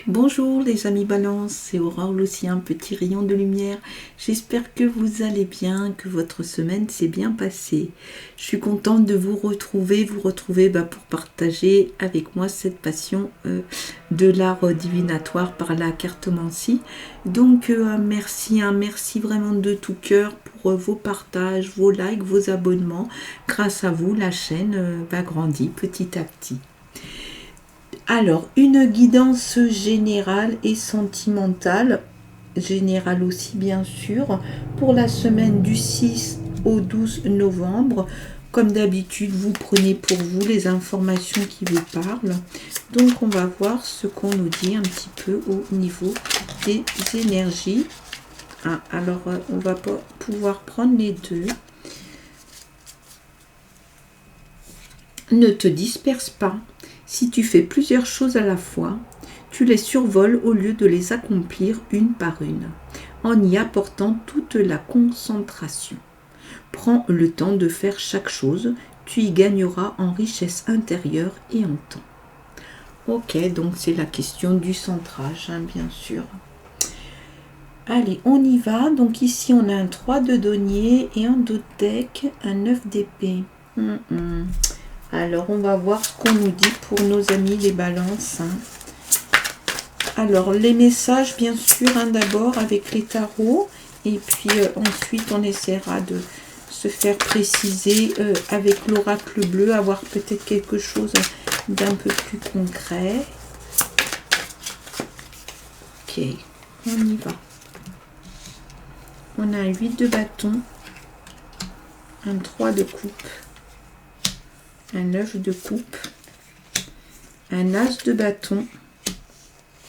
Bonjour les amis Balance, c'est Aurore Lucien, petit rayon de lumière. J'espère que vous allez bien, que votre semaine s'est bien passée. Je suis contente de vous retrouver pour partager avec moi cette passion de l'art divinatoire par la cartomancie. Donc merci vraiment de tout cœur pour vos partages, vos likes, vos abonnements. Grâce à vous, la chaîne va grandir petit à petit. Alors, une guidance générale et sentimentale, générale aussi bien sûr, pour la semaine du 6 au 12 novembre. Comme d'habitude, vous prenez pour vous les informations qui vous parlent. Donc, on va voir ce qu'on nous dit un petit peu au niveau des énergies. Alors, on va pouvoir prendre les deux. Ne te disperse pas. Si tu fais plusieurs choses à la fois, tu les survoles au lieu de les accomplir une par une, en y apportant toute la concentration. Prends le temps de faire chaque chose, tu y gagneras en richesse intérieure et en temps. Ok, donc c'est la question du centrage, bien sûr. Allez, on y va. Donc ici, on a un 3 de denier et un 2 de deck, un 9 d'épée. Alors, on va voir ce qu'on nous dit pour nos amis les balances. Alors, les messages, bien sûr, d'abord avec les tarots. Et puis, ensuite, on essaiera de se faire préciser avec l'oracle bleu, avoir peut-être quelque chose d'un peu plus concret. Ok, on y va. On a un 8 de bâton, un 3 de coupe, un 9 de coupe, un as de bâton,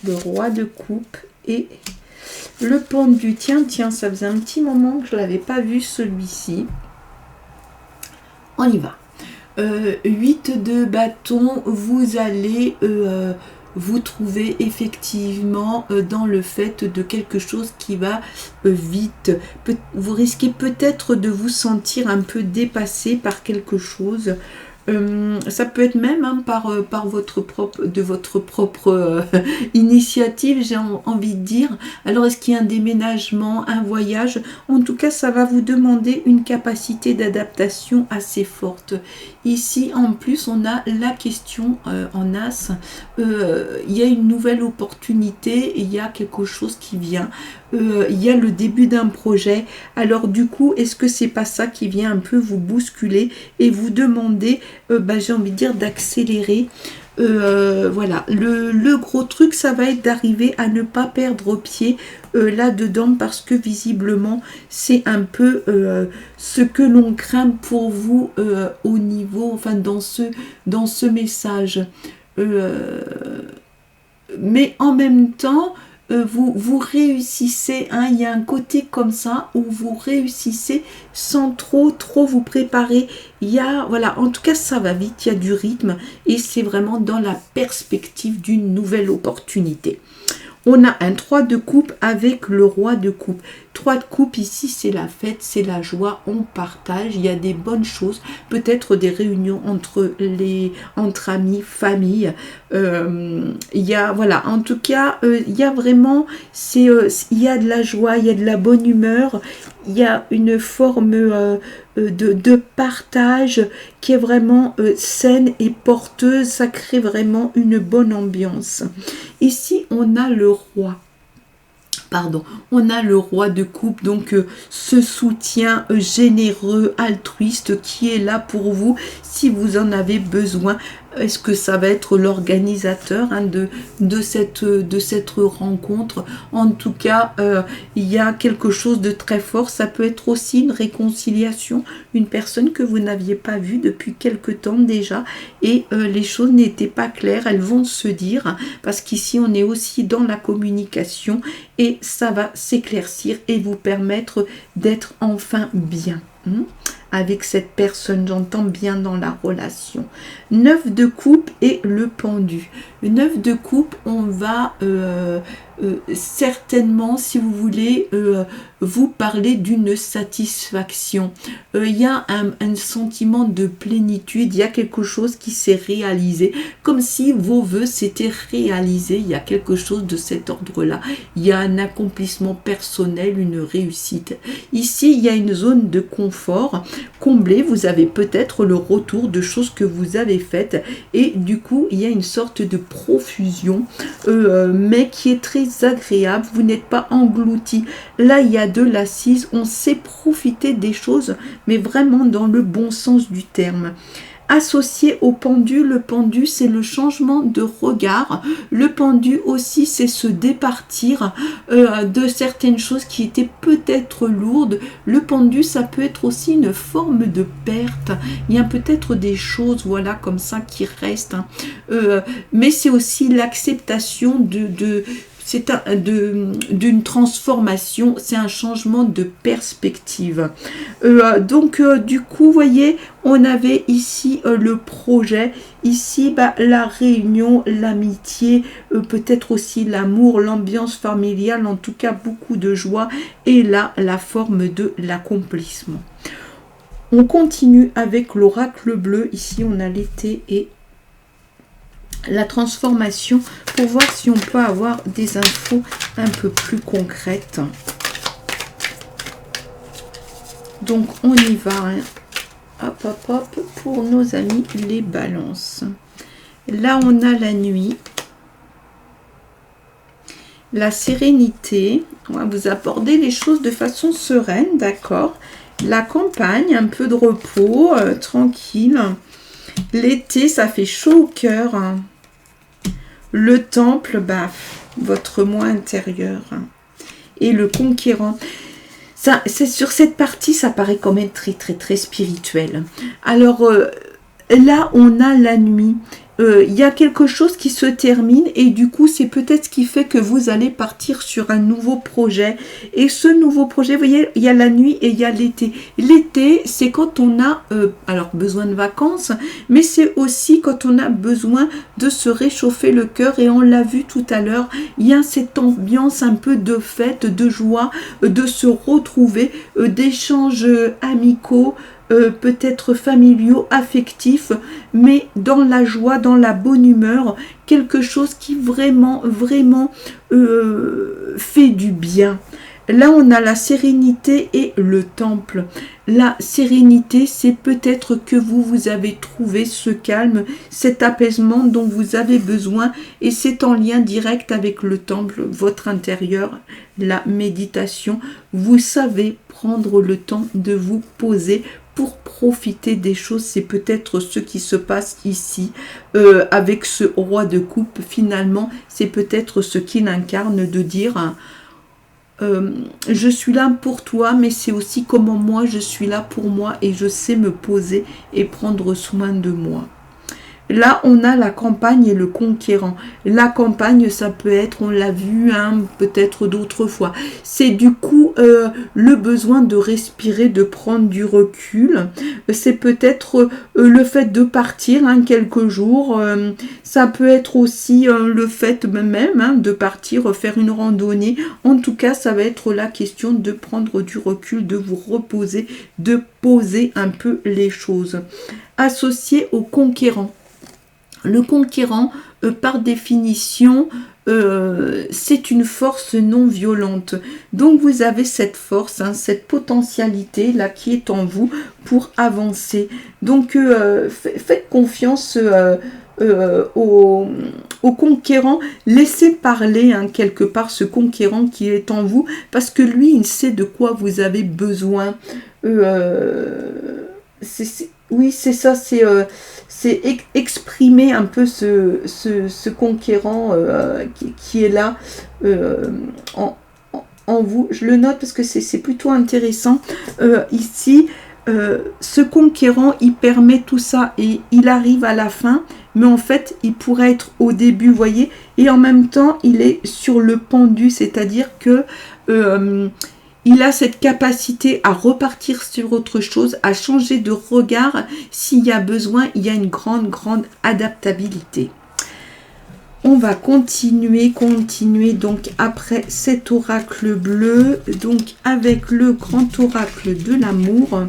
le roi de coupe et le pendu. Tiens, ça faisait un petit moment que je ne l'avais pas vu celui-ci. On y va. 8 de bâton, vous allez vous trouver effectivement dans le fait de quelque chose qui va vite. Vous risquez peut-être de vous sentir un peu dépassé par quelque chose. Ça peut être même par votre propre initiative, j'ai envie de dire. Alors, est-ce qu'il y a un déménagement, un voyage? En tout cas, ça va vous demander une capacité d'adaptation assez forte. Ici, en plus, on a la question en as. Il y a une nouvelle opportunité, il y a quelque chose qui vient. Il y a le début d'un projet. Alors, du coup, est-ce que c'est pas ça qui vient un peu vous bousculer et vous demander j'ai envie de dire d'accélérer. Voilà, le gros truc, ça va être d'arriver à ne pas perdre pied là-dedans, parce que visiblement, c'est un peu ce que l'on craint pour vous au niveau, enfin dans ce message. Mais en même temps, vous réussissez, il y a un côté comme ça où vous réussissez sans trop vous préparer. Il y a, voilà, en tout cas ça va vite, il y a du rythme et c'est vraiment dans la perspective d'une nouvelle opportunité. On a un 3 de coupe avec le roi de coupe. 3 de coupe ici, c'est la fête, c'est la joie, on partage, il y a des bonnes choses, peut-être des réunions entre amis, famille. Il y a, voilà, en tout cas, il y a vraiment, il y a de la joie, il y a de la bonne humeur, il y a une forme de partage qui est vraiment saine et porteuse, ça crée vraiment une bonne ambiance. Ici, on a le roi. On a le roi de coupe, donc ce soutien généreux, altruiste qui est là pour vous si vous en avez besoin. Est-ce que ça va être l'organisateur de cette rencontre? En tout cas, il y a quelque chose de très fort. Ça peut être aussi une réconciliation, une personne que vous n'aviez pas vue depuis quelque temps déjà et les choses n'étaient pas claires. Elles vont se dire, parce qu'ici on est aussi dans la communication et ça va s'éclaircir et vous permettre d'être enfin bien. avec cette personne, j'entends bien dans la relation. 9 de coupe et le pendu. 9 de coupe, on va certainement, si vous voulez, vous parler d'une satisfaction. Il y a un sentiment de plénitude, il y a quelque chose qui s'est réalisé, comme si vos vœux s'étaient réalisés. Il y a quelque chose de cet ordre-là. Il y a un accomplissement personnel, une réussite. Ici, il y a une zone de confort comblée. Vous avez peut-être le retour de choses que vous avez faites et du coup, il y a une sorte de profusion, mais qui est très agréable. Vous n'êtes pas englouti. Là, il y a de l'assise. On sait profiter des choses, mais vraiment dans le bon sens du terme. Associé au pendu, le pendu c'est le changement de regard. Le pendu aussi c'est se départir de certaines choses qui étaient peut-être lourdes. Le pendu ça peut être aussi une forme de perte. Il y a peut-être des choses voilà comme ça qui restent. Mais c'est aussi l'acceptation d'une transformation, c'est un changement de perspective. Du coup, vous voyez, on avait ici le projet, ici la réunion, l'amitié, peut-être aussi l'amour, l'ambiance familiale, en tout cas beaucoup de joie, et là, la forme de l'accomplissement. On continue avec l'oracle bleu, ici on a l'été et la transformation pour voir si on peut avoir des infos un peu plus concrètes. Donc on y va, hein. Hop hop hop pour nos amis les balances. Là on a la nuit, la sérénité, on va vous aborder les choses de façon sereine, d'accord. La campagne, un peu de repos, tranquille. L'été, ça fait chaud au cœur. Le temple, votre moi intérieur. Et le conquérant. Ça, c'est sur cette partie, ça paraît quand même très, très, très spirituel. Alors, là, on a la nuit. Il y a quelque chose qui se termine et du coup c'est peut-être ce qui fait que vous allez partir sur un nouveau projet et ce nouveau projet, vous voyez, il y a la nuit et il y a l'été. L'été c'est quand on a alors besoin de vacances, mais c'est aussi quand on a besoin de se réchauffer le cœur et on l'a vu tout à l'heure, il y a cette ambiance un peu de fête, de joie, de se retrouver, d'échanges amicaux, peut-être familiaux, affectifs, mais dans la joie, dans la bonne humeur, quelque chose qui vraiment, vraiment fait du bien. Là, on a la sérénité et le temple. La sérénité, c'est peut-être que vous avez trouvé ce calme, cet apaisement dont vous avez besoin et c'est en lien direct avec le temple, votre intérieur, la méditation. Vous savez prendre le temps de vous poser pour profiter des choses. C'est peut-être ce qui se passe ici avec ce roi de coupe. Finalement, c'est peut-être ce qu'il incarne de dire je suis là pour toi, mais c'est aussi comment moi je suis là pour moi et je sais me poser et prendre soin de moi. Là, on a la campagne et le conquérant. La campagne, ça peut être, on l'a vu, hein, peut-être d'autres fois. C'est du coup le besoin de respirer, de prendre du recul. C'est peut-être le fait de partir quelques jours. Ça peut être aussi le fait même de partir faire une randonnée. En tout cas, ça va être la question de prendre du recul, de vous reposer, de poser un peu les choses. Associé au conquérant. Le conquérant, par définition, c'est une force non violente. Donc vous avez cette force, cette potentialité là qui est en vous pour avancer. Donc faites confiance au conquérant. Laissez parler quelque part ce conquérant qui est en vous parce que lui, il sait de quoi vous avez besoin. Oui, c'est ça, c'est exprimer un peu ce conquérant qui est là en vous. Je le note parce que c'est plutôt intéressant. Ici, ce conquérant, il permet tout ça et il arrive à la fin, mais en fait, il pourrait être au début, vous voyez, et en même temps, il est sur le pendu, c'est-à-dire que il a cette capacité à repartir sur autre chose, à changer de regard s'il y a besoin. Il y a une grande adaptabilité. On va continuer donc après cet oracle bleu, donc avec le grand oracle de l'amour,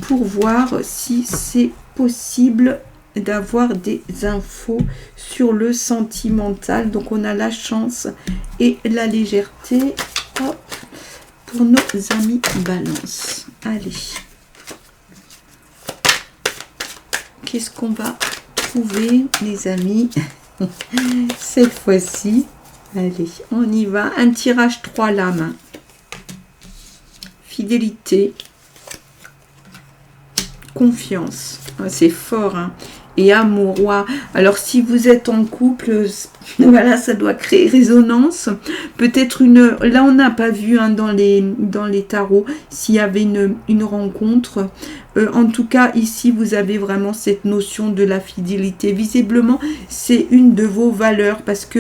pour voir si c'est possible d'avoir des infos sur le sentimental. Donc on a la chance et la légèreté. Hop, pour nos amis Balance. Allez. Qu'est-ce qu'on va trouver, les amis, cette fois-ci? Allez, on y va. Un tirage 3 lames. Fidélité. Confiance. C'est fort, hein. Et amour. Wow. Alors, si vous êtes en couple, voilà, ça doit créer résonance. Peut-être une... Là, on n'a pas vu, hein, dans les tarots s'il y avait une rencontre. En tout cas, ici, vous avez vraiment cette notion de la fidélité. Visiblement, c'est une de vos valeurs parce que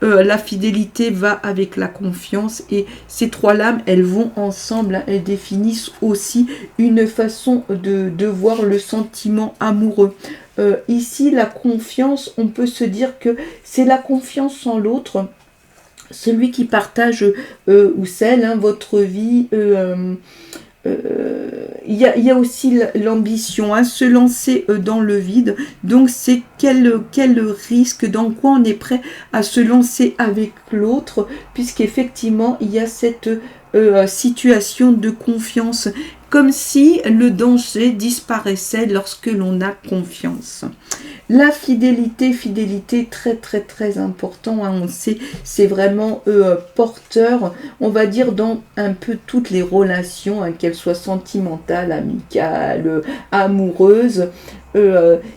la fidélité va avec la confiance. Et ces 3 lames, elles vont ensemble. Hein, elles définissent aussi une façon de voir le sentiment amoureux. Ici, la confiance, on peut se dire que c'est la confiance en l'autre, celui qui partage ou celle, hein, votre vie. Il y a aussi l'ambition, hein, se lancer dans le vide. Donc, c'est quel risque, dans quoi on est prêt à se lancer avec l'autre, puisqu'effectivement, il y a cette situation de confiance. Comme si le danger disparaissait lorsque l'on a confiance. La fidélité très important, hein, on sait, c'est vraiment porteur, on va dire, dans un peu toutes les relations, hein, qu'elles soient sentimentales, amicales, amoureuses.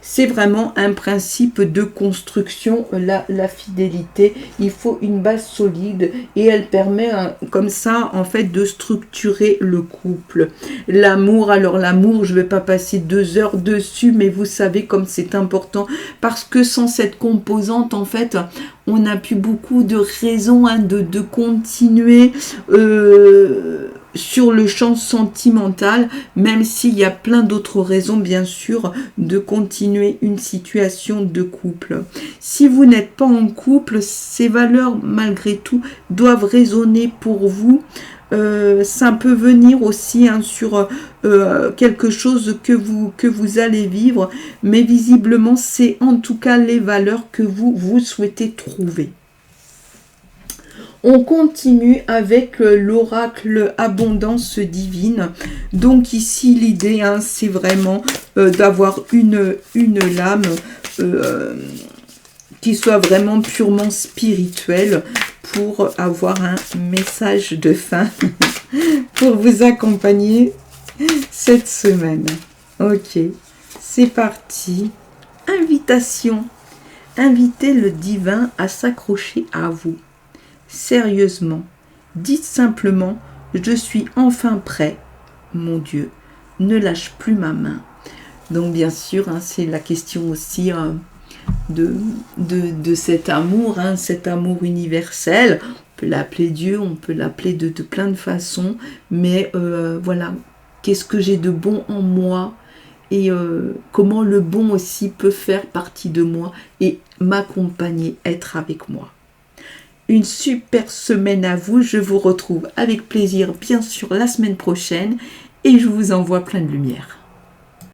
C'est vraiment un principe de construction, la fidélité. Il faut une base solide et elle permet comme ça en fait de structurer le couple. L'amour, alors l'amour, je ne vais pas passer 2 heures dessus, mais vous savez comme c'est important, parce que sans cette composante en fait on n'a plus beaucoup de raisons, hein, de continuer sur le champ sentimental, même s'il y a plein d'autres raisons bien sûr de continuer une situation de couple. Si vous n'êtes pas en couple, ces valeurs malgré tout doivent résonner pour vous. Ça peut venir aussi, hein, sur quelque chose que vous allez vivre, mais visiblement c'est en tout cas les valeurs que vous souhaitez trouver. On continue avec l'oracle abondance divine. Donc ici l'idée, hein, c'est vraiment d'avoir une lame qui soit vraiment purement spirituelle pour avoir un message de fin pour vous accompagner cette semaine. Ok, c'est parti. Invitation. Invitez le divin à s'accrocher à vous. Sérieusement, dites simplement « Je suis enfin prêt, mon Dieu, ne lâche plus ma main ». Donc bien sûr, hein, c'est la question aussi de cet amour, hein, cet amour universel. On peut l'appeler Dieu, on peut l'appeler de plein de façons, mais voilà, qu'est-ce que j'ai de bon en moi et comment le bon aussi peut faire partie de moi et m'accompagner, être avec moi. Une super semaine à vous, je vous retrouve avec plaisir bien sûr la semaine prochaine et je vous envoie plein de lumière.